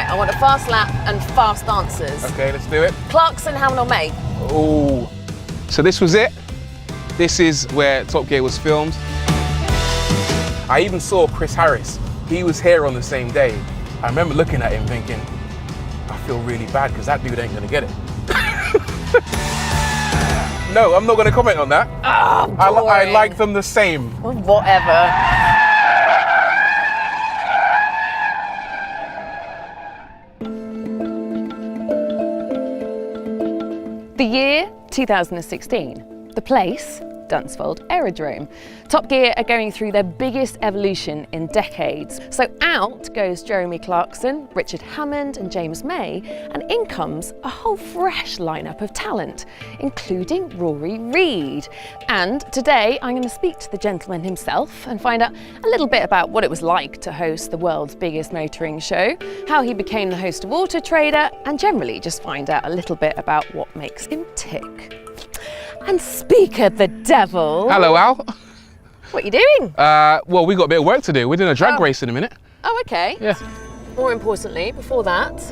Right, I want a fast lap and fast answers. Okay, let's do it. Clarkson, Hammond or May? Ooh. So this was it. This is where Top Gear was filmed. I even saw Chris Harris. He was here on the same day. I remember looking at him thinking, I feel really bad because that dude ain't gonna get it. No, I'm not gonna comment on that. Oh, I like them the same. Well, whatever. The year 2016. The place, Dunsfold Aerodrome. Top Gear are going through their biggest evolution in decades. So out goes Jeremy Clarkson, Richard Hammond and James May, and in comes a whole fresh lineup of talent, including Rory Reid. And today I'm going to speak to the gentleman himself and find out a little bit about what it was like to host the world's biggest motoring show, how he became the host of Auto Trader, and generally just find out a little bit about what makes him tick. And speak of the devil. Hello, Al. What are you doing? Well, we got a bit of work to do. We're doing a drag race in a minute. Oh, okay. Yeah. More importantly, before that,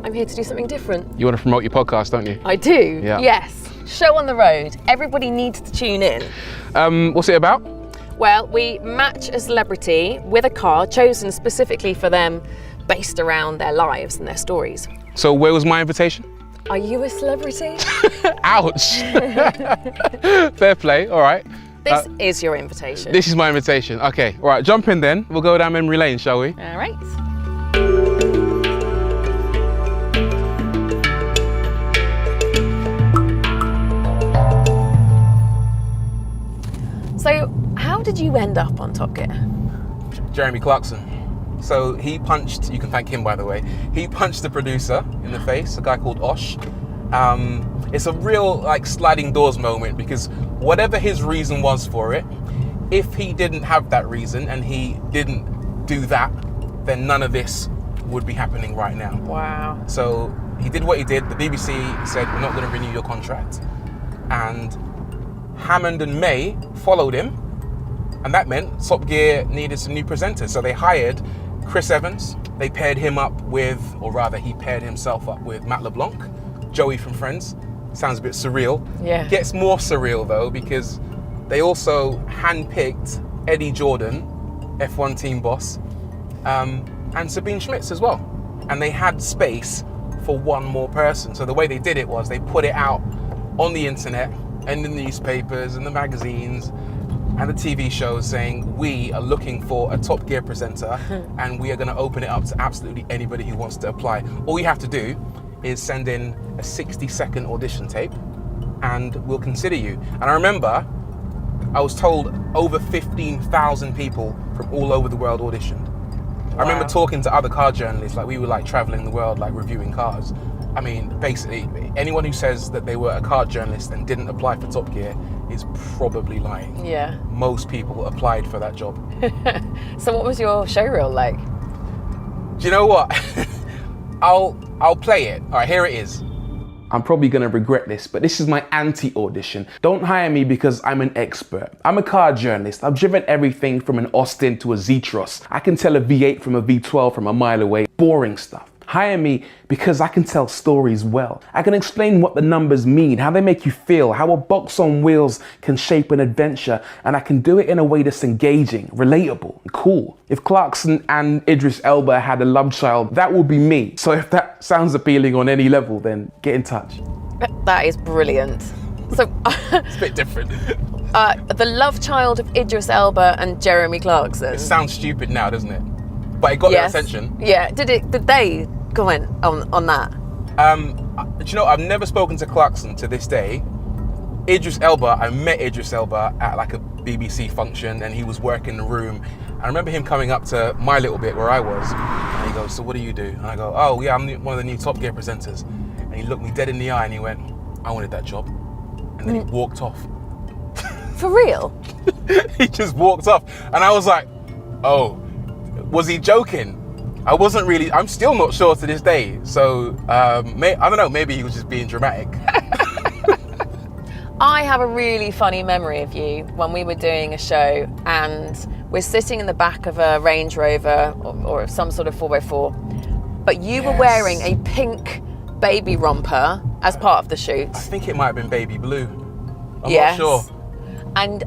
I'm here to do something different. You want to promote your podcast, don't you? I do, Yeah. yes. Show on the road. Everybody needs to tune in. What's it about? Well, we match a celebrity with a car chosen specifically for them based around their lives and their stories. So where was my invitation? Are you a celebrity? Ouch. Fair play, all right. This is your invitation. This is my invitation. Okay, all right, jump in then. We'll go down memory lane, shall we? All right. So, how did you end up on Top Gear? Jeremy Clarkson. So he punched, you can thank him by the way, he punched the producer in the face, a guy called Osh. It's a real like sliding doors moment because whatever his reason was for it, if he didn't have that reason and he didn't do that, then none of this would be happening right now. Wow. So he did what he did. The BBC said, we're not going to renew your contract. And Hammond and May followed him. And that meant Top Gear needed some new presenters. So they hired Chris Evans. They paired him up with, or rather he paired himself up with Matt LeBlanc, Joey from Friends. Sounds a bit surreal. Yeah. Gets more surreal though, because they also handpicked Eddie Jordan, F1 team boss, and Sabine Schmitz as well. And they had space for one more person. So the way they did it was they put it out on the internet and the newspapers and the magazines and the TV shows saying, we are looking for a Top Gear presenter and we are going to open it up to absolutely anybody who wants to apply. All you have to do is send in a 60-second audition tape and we'll consider you. And I remember I was told over 15,000 people from all over the world auditioned. Wow. I remember talking to other car journalists, like we were like traveling the world, like reviewing cars. I mean, basically, anyone who says that they were a car journalist and didn't apply for Top Gear is probably lying. Yeah. Most people applied for that job. So what was your show reel like? Do you know what? I'll play it. All right, here it is. I'm probably gonna regret this, but this is my anti-audition. Don't hire me because I'm an expert. I'm a car journalist. I've driven everything from an Austin to a Z-Tros. I can tell a V8 from a V12 from a mile away. Boring stuff. Hire me because I can tell stories well. I can explain what the numbers mean, how they make you feel, how a box on wheels can shape an adventure, and I can do it in a way that's engaging, relatable, and cool. If Clarkson and Idris Elba had a love child, that would be me. So if that sounds appealing on any level, then get in touch. That is brilliant. So It's a bit different. the love child of Idris Elba and Jeremy Clarkson. It sounds stupid now, doesn't it? But it got their attention. Yeah. Did they comment on that? Do you know, I've never spoken to Clarkson to this day. Idris Elba, I met Idris Elba at like a BBC function and he was working the room. I remember him coming up to my little bit where I was and he goes, so what do you do? And I go, oh yeah, I'm one of the new Top Gear presenters. And he looked me dead in the eye and he went, I wanted that job. And then he walked off. For real? He just walked off. And I was like, oh, was he joking? I'm still not sure to this day. So, I don't know, maybe he was just being dramatic. I have a really funny memory of you when we were doing a show and we're sitting in the back of a Range Rover or some sort of 4x4 but you were wearing a pink baby romper as part of the shoot. I think it might have been baby blue. I'm Yes. not sure. And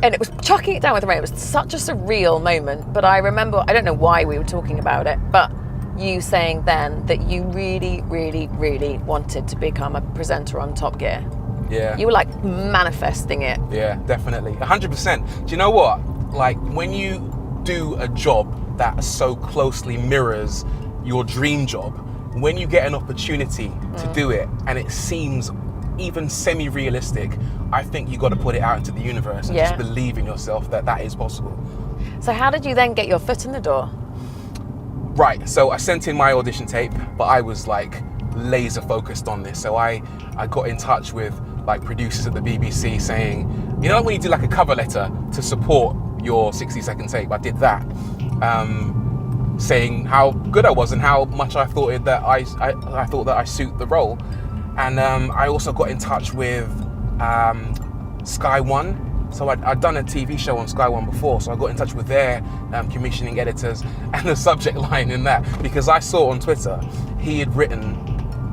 it was chucking it down with the rain. It was such a surreal moment. But I remember, I don't know why we were talking about it, but you saying then that you really, really, really wanted to become a presenter on Top Gear. Yeah. You were like manifesting it. Yeah, definitely. 100%. Do you know what? Like, when you do a job that so closely mirrors your dream job, when you get an opportunity to do it and it seems even semi-realistic, I think you got to put it out into the universe and just believe in yourself that that is possible. So how did you then get your foot in the door? Right, so I sent in my audition tape, but I was like laser focused on this. So I got in touch with like producers at the BBC saying, you know, when you do like a cover letter to support your 60-second tape, I did that, saying how good I was and how much I thought that I thought that I suit the role. And I also got in touch with Sky One. So I'd done a TV show on Sky One before, so I got in touch with their commissioning editors, and the subject line in that, because I saw on Twitter, he had written,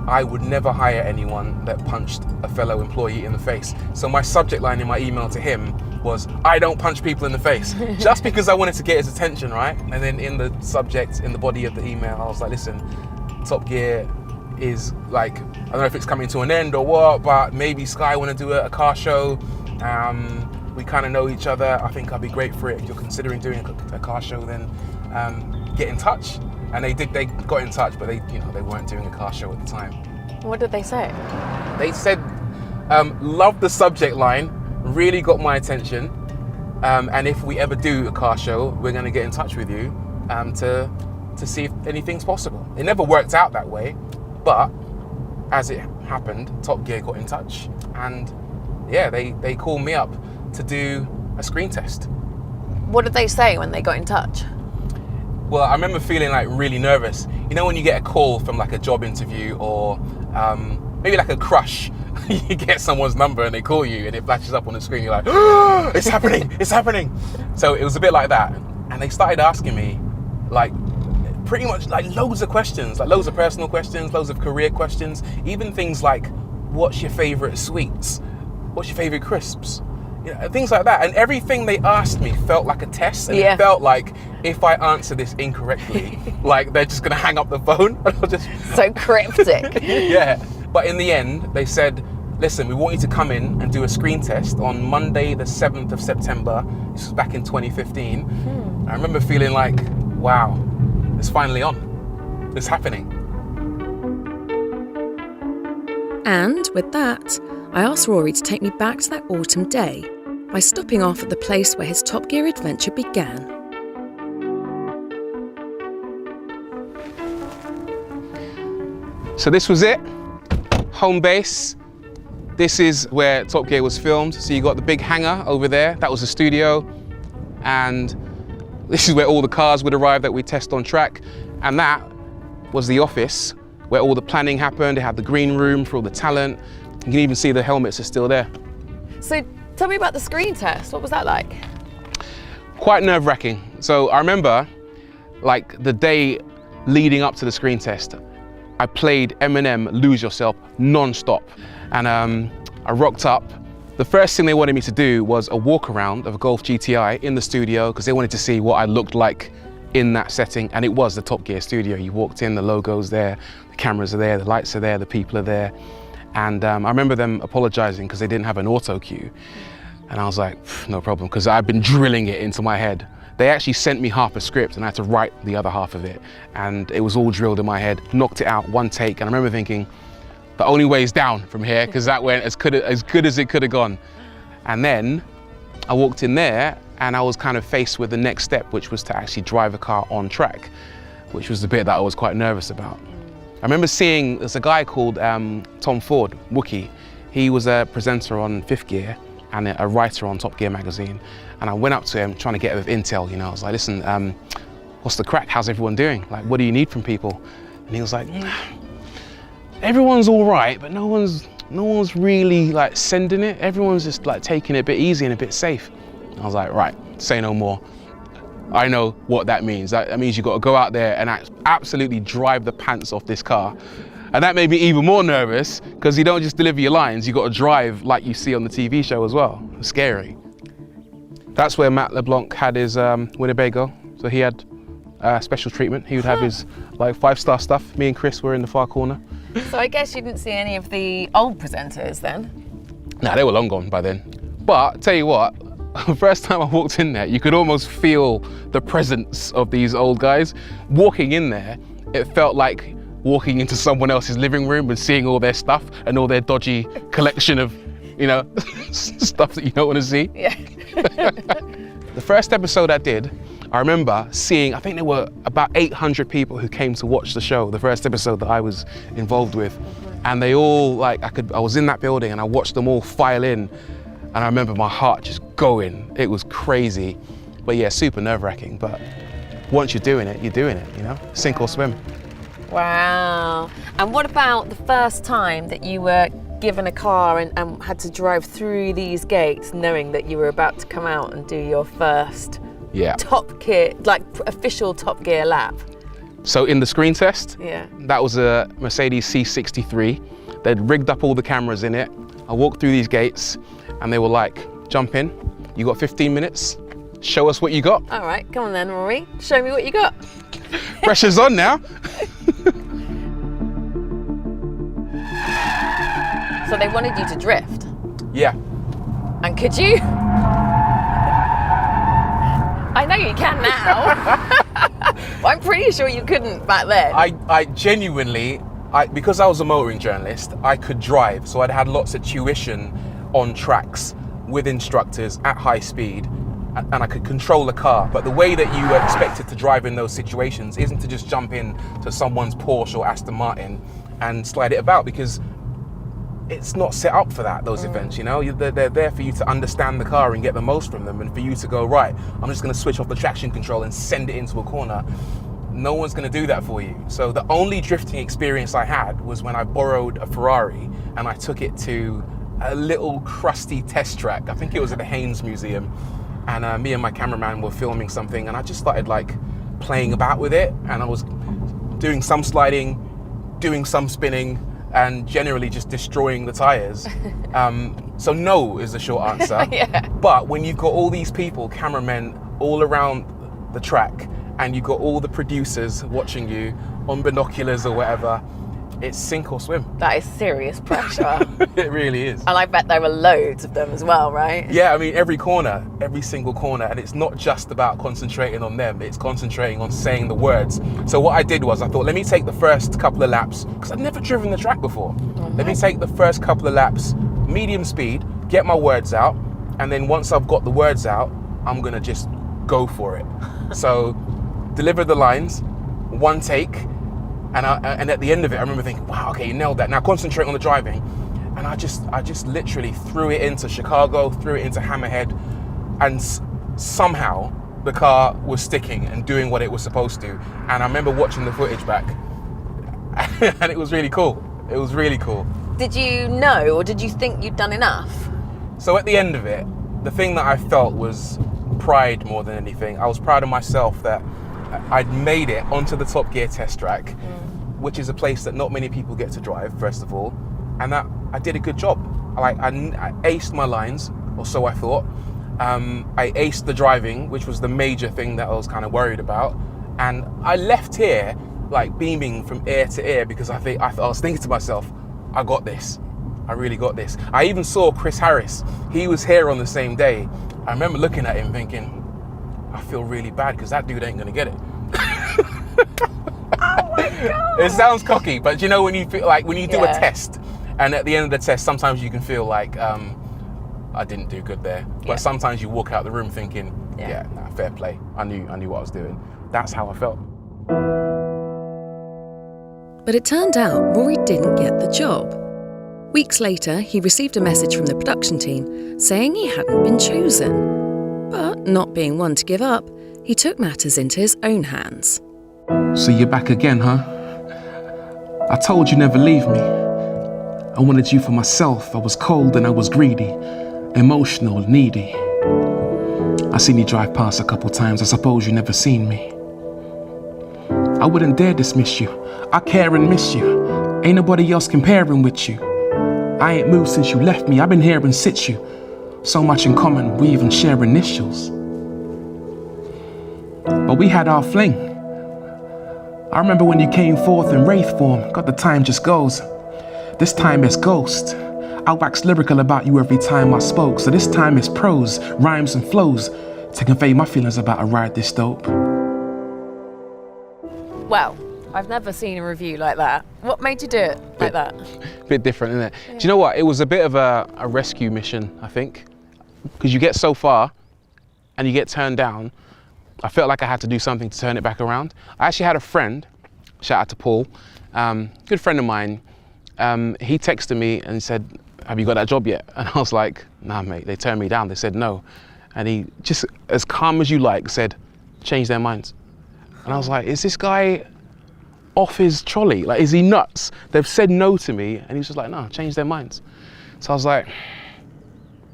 I would never hire anyone that punched a fellow employee in the face. So my subject line in my email to him was, I don't punch people in the face, just because I wanted to get his attention, right? And then in the subject, in the body of the email, I was like, listen, Top Gear is like, I don't know if it's coming to an end or what, but maybe Sky want to do a car show. We kind of know each other. I think I'd be great for it. If you're considering doing a car show, then get in touch. And they got in touch, but they weren't doing a car show at the time. What did they say? They said, love the subject line, really got my attention. And if we ever do a car show, we're going to get in touch with you to see if anything's possible. It never worked out that way, but as it happened, Top Gear got in touch, and yeah, they called me up to do a screen test. What did they say when they got in touch? Well, I remember feeling like really nervous. You know, when you get a call from like a job interview or maybe like a crush, you get someone's number and they call you and it flashes up on the screen. You're like, oh, it's happening, it's happening. So it was a bit like that. And they started asking me like pretty much like loads of questions, like loads of personal questions, loads of career questions, even things like, what's your favorite sweets? What's your favorite crisps? You know, things like that. And everything they asked me felt like a test. And it felt like if I answer this incorrectly, like they're just gonna hang up the phone. And I'll just... So cryptic. Yeah. But in the end, they said, listen, we want you to come in and do a screen test on Monday, the 7th of September. This was back in 2015. I remember feeling like, wow, it's finally on. It's happening. And with that, I asked Rory to take me back to that autumn day by stopping off at the place where his Top Gear adventure began. So this was it, home base. This is where Top Gear was filmed. So you got the big hangar over there, that was the studio. And this is where all the cars would arrive that we test on track. And that was the office where all the planning happened. They had the green room for all the talent. You can even see the helmets are still there. So tell me about the screen test. What was that like? Quite nerve-wracking. So I remember like the day leading up to the screen test, I played Eminem Lose Yourself non-stop. And I rocked up. The first thing they wanted me to do was a walk around of a Golf GTI in the studio because they wanted to see what I looked like in that setting. And it was the Top Gear studio. You walked in, the logo's there, the cameras are there, the lights are there, the people are there. And I remember them apologizing because they didn't have an auto cue. And I was like, no problem, because I've been drilling it into my head. They actually sent me half a script and I had to write the other half of it. And it was all drilled in my head, knocked it out one take. And I remember thinking, the only way is down from here, because that went as good as it could have gone. And then I walked in there and I was kind of faced with the next step, which was to actually drive a car on track, which was the bit that I was quite nervous about. I remember seeing, there's a guy called Tom Ford, Wookie. He was a presenter on Fifth Gear and a writer on Top Gear magazine. And I went up to him trying to get a bit of intel, you know. I was like, listen, what's the crack? How's everyone doing? Like, what do you need from people? And he was like, everyone's all right, but no one's really like sending it. Everyone's just like taking it a bit easy and a bit safe. And I was like, right, say no more. I know what that means. That means you've got to go out there and absolutely drive the pants off this car. And that made me even more nervous because you don't just deliver your lines, you've got to drive like you see on the TV show as well. It's scary. That's where Matt LeBlanc had his Winnebago. So he had special treatment. He would have his like 5-star stuff. Me and Chris were in the far corner. So I guess you didn't see any of the old presenters then? Nah, they were long gone by then. But tell you what, the first time I walked in there, you could almost feel the presence of these old guys. Walking in there, it felt like walking into someone else's living room and seeing all their stuff and all their dodgy collection of, you know, stuff that you don't want to see. Yeah. The first episode I did, I remember seeing, I think there were about 800 people who came to watch the show, the first episode that I was involved with. And they all, like, I was in that building and I watched them all file in. And I remember my heart just going. It was crazy. But yeah, super nerve-wracking. But once you're doing it, you know? Sink or swim. Wow. And what about the first time that you were given a car and had to drive through these gates knowing that you were about to come out and do your first Top Gear, like official Top Gear lap? So in the screen test, yeah, that was a Mercedes C63. They'd rigged up all the cameras in it. I walked through these gates and they were like, jump in, you got 15 minutes, show us what you got. All right, come on then, Rory, show me what you got. Pressure's on now. So they wanted you to drift? Yeah. And could you? I know you can now. But I'm pretty sure you couldn't back then. I genuinely, because I was a motoring journalist, I could drive. So I'd had lots of tuition on tracks with instructors at high speed, and I could control the car. But the way that you are expected to drive in those situations isn't to just jump in to someone's Porsche or Aston Martin and slide it about, because it's not set up for that, those events, you know? They're there for you to understand the car and get the most from them, and for you to go, right, I'm just gonna switch off the traction control and send it into a corner. No one's gonna do that for you. So the only drifting experience I had was when I borrowed a Ferrari and I took it to a little crusty test track. I think it was at the Haynes Museum. And me and my cameraman were filming something, and I just started like playing about with it, and I was doing some sliding, doing some spinning, and generally just destroying the tires. So no is the short answer. Yeah. But when you've got all these people, cameramen all around the track, and you've got all the producers watching you on binoculars or whatever, it's sink or swim. That is serious pressure. It really is. And I bet there were loads of them as well, right? Yeah, I mean, every corner, every single corner, and it's not just about concentrating on them, it's concentrating on saying the words. So what I did was, I thought, let me take the first couple of laps, because I've never driven the track before. Let me take the first couple of laps, medium speed, get my words out, and then once I've got the words out, I'm gonna just go for it. So, deliver the lines, one take, and at the end of it, I remember thinking, wow, okay, you nailed that. Now concentrate on the driving. And I just literally threw it into Chicago, threw it into Hammerhead, and somehow the car was sticking and doing what it was supposed to. And I remember watching the footage back, and it was really cool. It was really cool. Did you know, or did you think you'd done enough? So at the end of it, the thing that I felt was pride more than anything. I was proud of myself that I'd made it onto the Top Gear test track, which is a place that not many people get to drive, first of all, and that I did a good job. I aced my lines, or so I thought. I aced the driving, which was the major thing that I was kind of worried about, and I left here like beaming from ear to ear, because I was thinking to myself, I got this. I really got this. I even saw Chris Harris. He was here on the same day. I remember looking at him thinking, I feel really bad because that dude ain't gonna get it. Oh my God. It sounds cocky, but you know when you feel like, when you do a test, and at the end of the test, sometimes you can feel like, I didn't do good there. But sometimes you walk out the room thinking, nah, fair play. I knew what I was doing. That's how I felt. But it turned out Rory didn't get the job. Weeks later, he received a message from the production team saying he hadn't been chosen. But not being one to give up, he took matters into his own hands. So you're back again, huh? I told you never leave me. I wanted you for myself. I was cold and I was greedy, emotional, needy. I seen you drive past a couple times, I suppose you never seen me. I wouldn't dare dismiss you, I care and miss you. Ain't nobody else comparing with you. I ain't moved since you left me, I've been here in situ. So much in common, we even share initials. But we had our fling. I remember when you came forth in wraith form, God, the time just goes. This time it's ghost. I wax lyrical about you every time I spoke, so this time it's prose, rhymes and flows to convey my feelings about a ride this dope. Well, I've never seen a review like that. What made you do it like that? Bit different, isn't it? Yeah. Do you know what? It was a bit of a rescue mission, I think, because you get so far and you get turned down. I felt like I had to do something to turn it back around. I actually had a friend, shout out to Paul, good friend of mine. He texted me and said, "Have you got that job yet?" And I was like, "Nah, mate, they turned me down." They said no. And he just, as calm as you like, said, "Change their minds." And I was like, is this guy off his trolley? Like, is he nuts? They've said no to me. And he was just like, no, change their minds. So I was like,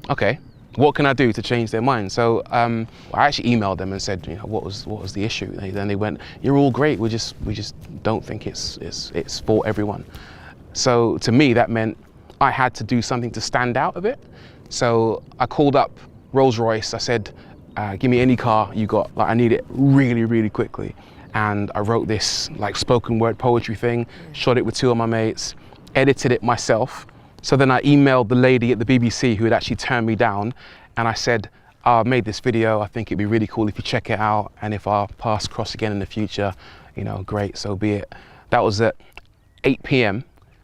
okay, what can I do to change their minds? So I actually emailed them and said, you know, what was the issue? Then they went, "You're all great. We just don't think it's for everyone." So to me, that meant I had to do something to stand out a bit. So I called up Rolls-Royce. I said, "Give me any car you got. Like, I need it really, really quickly." And I wrote this like spoken word poetry thing, shot it with two of my mates, edited it myself. So then I emailed the lady at the BBC who had actually turned me down, and I said, "I made this video. I think it'd be really cool if you check it out. And if our paths cross again in the future, you know, great, so be it." That was at 8 p.m.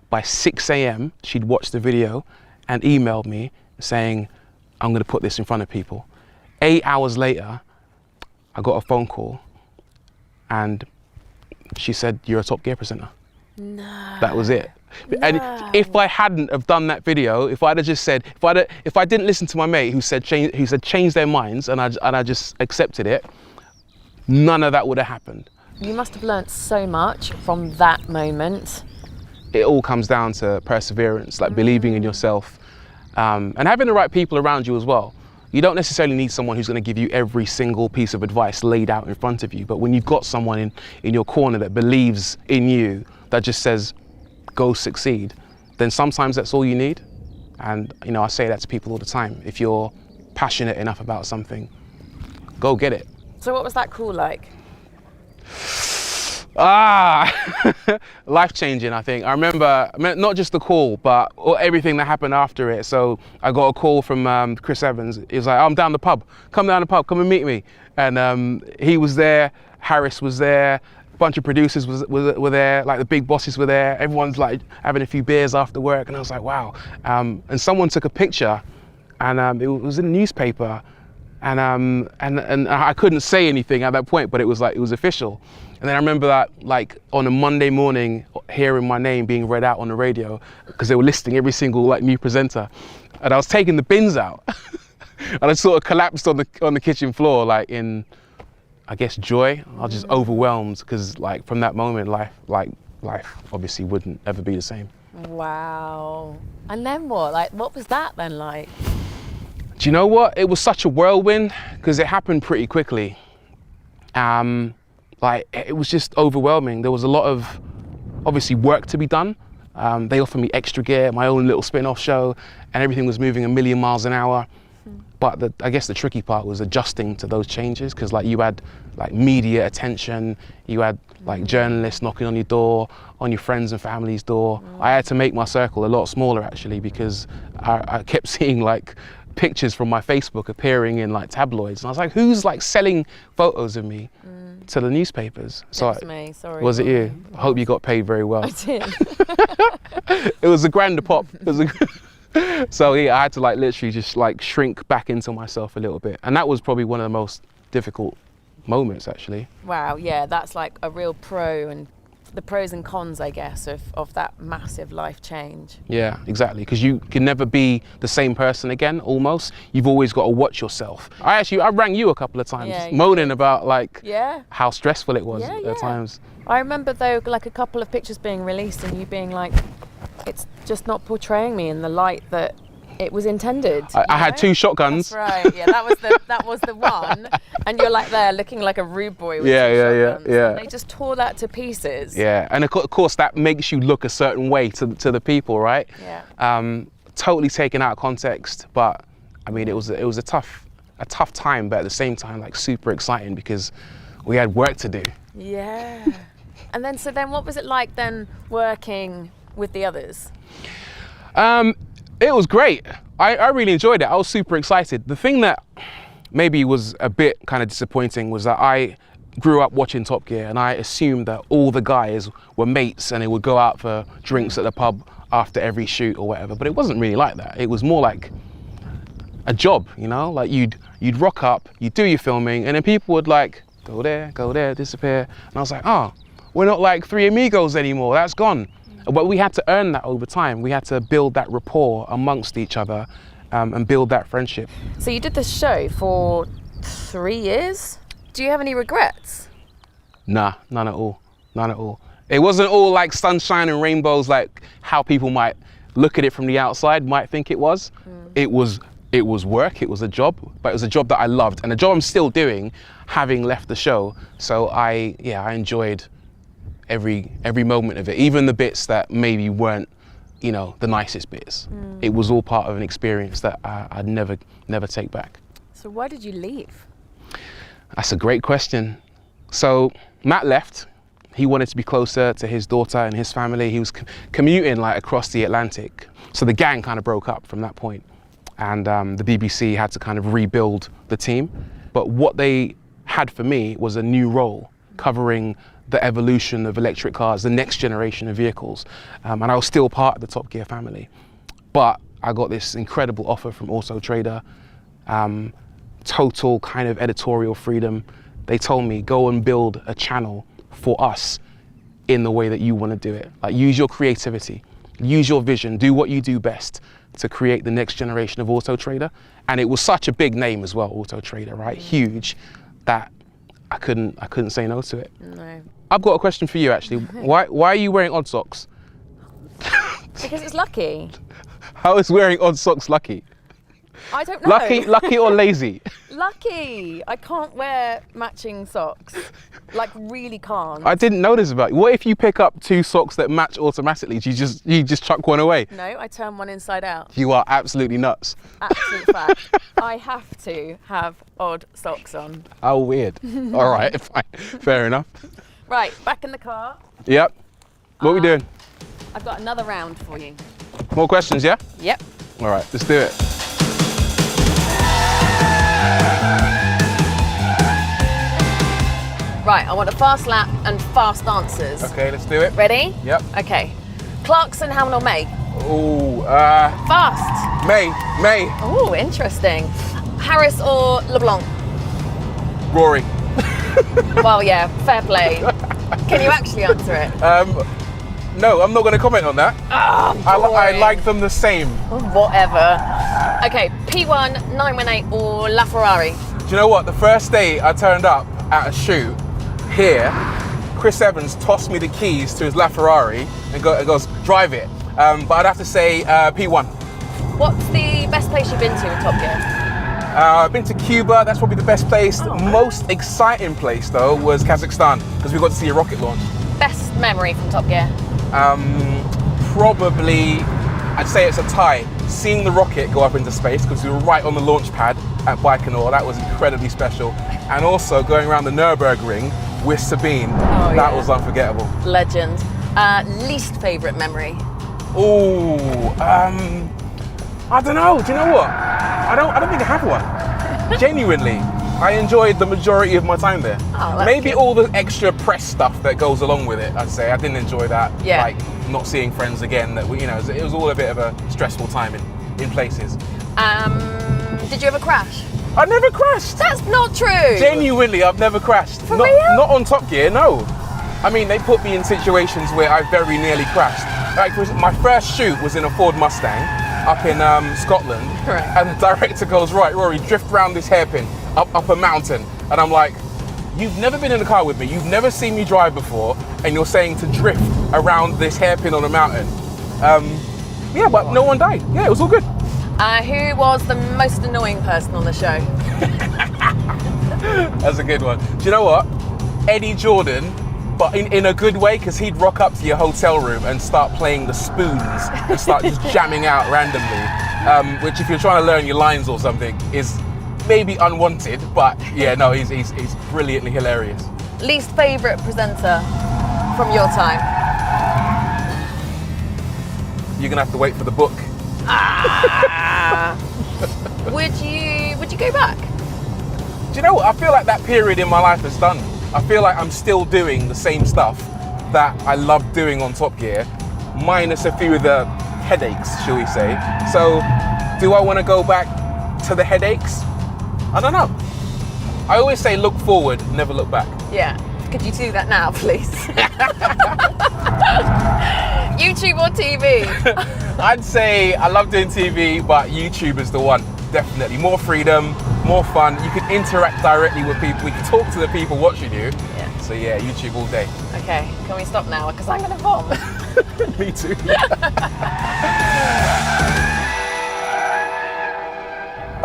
By 6 a.m., she'd watched the video and emailed me saying, "I'm gonna put this in front of people." 8 hours later, I got a phone call and she said, "You're a Top Gear presenter." No. That was it. No. And if I hadn't have done that video, if I'd have just said, if I didn't listen to my mate who said change their minds, and I just accepted it, none of that would have happened. You must have learnt so much from that moment. It all comes down to perseverance, like believing in yourself, and having the right people around you as well. You don't necessarily need someone who's going to give you every single piece of advice laid out in front of you, but when you've got someone in your corner that believes in you, that just says, "Go succeed," then sometimes that's all you need. And you know, I say that to people all the time. If you're passionate enough about something, go get it. So what was that call like? Life-changing, I think. I remember, not just the call, but everything that happened after it. So I got a call from Chris Evans. He was like, "I'm down the pub. Come down the pub. Come and meet me." And he was there. Harris was there. A bunch of producers were there. Like the big bosses were there. Everyone's like having a few beers after work. And I was like, wow. And someone took a picture, and it was in the newspaper. And I couldn't say anything at that point, but it was official. And then I remember that, like, on a Monday morning, hearing my name being read out on the radio, because they were listing every single like new presenter, and I was taking the bins out, and I sort of collapsed on the kitchen floor, like in, I guess, joy. I was just overwhelmed, because like from that moment, life obviously wouldn't ever be the same. Wow. And then what? Like, what was that then like? Do you know what? It was such a whirlwind, because it happened pretty quickly. Like, it was just overwhelming. There was a lot of, obviously, work to be done. They offered me extra gear, my own little spin-off show, and everything was moving a million miles an hour. But I guess the tricky part was adjusting to those changes, because like you had like media attention, you had like journalists knocking on your door, on your friends and family's door. I had to make my circle a lot smaller, actually, because I kept seeing like pictures from my Facebook appearing in like tabloids, and I was like, who's like selling photos of me to the newspapers? So It was me, sorry. Was it you? I hope you got paid very well. I did. It was a grand a pop. So yeah, I had to like literally just like shrink back into myself a little bit, and that was probably one of the most difficult moments, actually. Wow, yeah, that's like a real pro, and the pros and cons, I guess, of that massive life change. Yeah, exactly, because you can never be the same person again, almost. You've always got to watch yourself. I rang you a couple of times, moaning about like how stressful it was at times. I remember though, like a couple of pictures being released and you being like, it's just not portraying me in the light that It was intended. I had 2 shotguns. That's right. Yeah, that was the one. And you're like there looking like a rude boy with 2 shotguns. Yeah. And they just tore that to pieces. Yeah, and of course that makes you look a certain way to the people, right? Yeah. Totally taken out of context, but I mean it was a tough time, but at the same time like super exciting because we had work to do. Yeah. And then what was it like then working with the others? It was great. I really enjoyed it. I was super excited. The thing that maybe was a bit kind of disappointing was that I grew up watching Top Gear and I assumed that all the guys were mates and they would go out for drinks at the pub after every shoot or whatever, but it wasn't really like that. It was more like a job, you know? Like you'd rock up, you'd do your filming, and then people would like go there, disappear. And I was like, oh, we're not like 3 amigos anymore, that's gone. But we had to earn that over time. We had to build that rapport amongst each other and build that friendship. So you did this show for 3 years? Do you have any regrets? Nah, none at all. None at all. It wasn't all like sunshine and rainbows like how people might look at it from the outside, might think it was. It was work, it was a job, but it was a job that I loved and a job I'm still doing having left the show. So I enjoyed every moment of it, even the bits that maybe weren't, you know, the nicest bits. It was all part of an experience that I'd never take back. So why did you leave? That's a great question. So Matt left. He wanted to be closer to his daughter and his family. He was commuting like across the Atlantic. So the gang kind of broke up from that point. And the BBC had to kind of rebuild the team. But what they had for me was a new role covering the evolution of electric cars, the next generation of vehicles. And I was still part of the Top Gear family. But I got this incredible offer from Auto Trader, total kind of editorial freedom. They told me, go and build a channel for us in the way that you want to do it. Like use your creativity, use your vision, do what you do best to create the next generation of Auto Trader. And it was such a big name as well, Auto Trader, right? Huge, that I couldn't say no to it. No. I've got a question for you actually. Why are you wearing odd socks? Because it's lucky. How is wearing odd socks lucky? I don't know. Lucky or lazy? Lucky. I can't wear matching socks. Like really can't. I didn't know this about you. What if you pick up 2 socks that match automatically? Do you just chuck one away? No, I turn one inside out. You are absolutely nuts. Absolute fact. I have to have odd socks on. How weird. All right, fine. Fair enough. Right, back in the car. Yep. What are we doing? I've got another round for you. More questions, yeah? Yep. All right, let's do it. Right, I want a fast lap and fast answers. Okay, let's do it. Ready? Yep. Okay. Clarkson, Hamilton or May? Ooh, Fast. May. Oh, interesting. Harris or LeBlanc? Rory. Well, yeah, fair play. Can you actually answer it? No, I'm not going to comment on that. Oh, I like them the same. Whatever. Okay, P1, 918 or LaFerrari? Do you know what? The first day I turned up at a shoot here, Chris Evans tossed me the keys to his LaFerrari and goes, drive it. But I'd have to say P1. What's the best place you've been to in Top Gear? I've been to Cuba, that's probably the best place. The most exciting place though was Kazakhstan, because we got to see a rocket launch. Best memory from Top Gear? Probably, I'd say it's a tie. Seeing the rocket go up into space, because we were right on the launch pad at Baikonur, that was incredibly special. And also going around the Nürburgring with Sabine, that was unforgettable. Legend. Least favourite memory? Ooh, I don't know. Do you know what? I don't think I have one. Genuinely, I enjoyed the majority of my time there. Oh, maybe all the extra press stuff that goes along with it. I'd say I didn't enjoy that. Yeah. Like not seeing friends again. That it was all a bit of a stressful time in places. Did you ever crash? I never crashed. That's not true. Genuinely, I've never crashed. For real? Not on Top Gear, no. I mean, they put me in situations where I very nearly crashed. Like my first shoot was in a Ford Mustang up in Scotland, Right. and the director goes, right, Rory, drift round this hairpin up a mountain, and I'm like, you've never been in a car with me, you've never seen me drive before, and you're saying to drift around this hairpin on a mountain. Yeah, but no one died. Yeah, it was all good. Who was the most annoying person on the show? That's a good one. Do you know what? Eddie Jordan, but in a good way, because he'd rock up to your hotel room and start playing the spoons and start just jamming out randomly, which if you're trying to learn your lines or something is maybe unwanted, but yeah, no, he's brilliantly hilarious. Least favourite presenter from your time? You're gonna have to wait for the book. Would you go back? Do you know what? I feel like that period in my life is done. I feel like I'm still doing the same stuff that I loved doing on Top Gear, minus a few of the headaches, shall we say. So, do I want to go back to the headaches? I don't know. I always say look forward, never look back. Yeah. Could you do that now, please? YouTube or TV? I'd say I love doing TV, but YouTube is the one. Definitely. More freedom, more fun. You can interact directly with people. We can talk to the people watching you. Yeah. So yeah, YouTube all day. Okay, can we stop now? Because I'm going to vomit. Me too.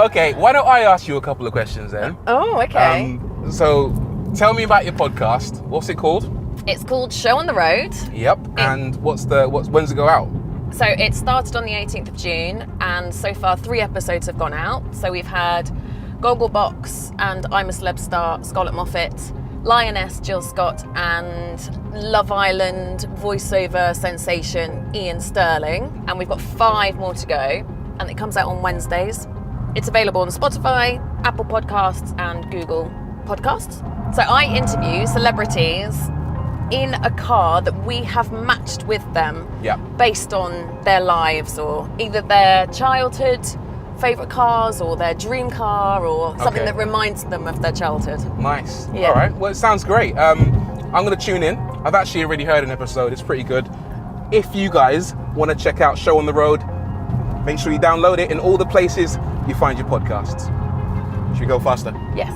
Okay, why don't I ask you a couple of questions then? Oh, okay. So, tell me about your podcast. What's it called? It's called Show on the Road. Yep. And when's it go out? So it started on the 18th of June, and so far 3 episodes have gone out. So we've had Gogglebox and I'm a Celeb Star, Scarlett Moffat, Lioness Jill Scott, and Love Island voiceover sensation Ian Sterling. And we've got 5 more to go, and it comes out on Wednesdays. It's available on Spotify, Apple Podcasts, and Google Podcasts. So I interview celebrities in a car that we have matched with them, based on their lives, or either their childhood favourite cars or their dream car, or something that reminds them of their childhood. Nice. Yeah. All right. Well, it sounds great. I'm going to tune in. I've actually already heard an episode. It's pretty good. If you guys want to check out Show on the Road, make sure you download it in all the places you find your podcasts. Should we go faster? Yes.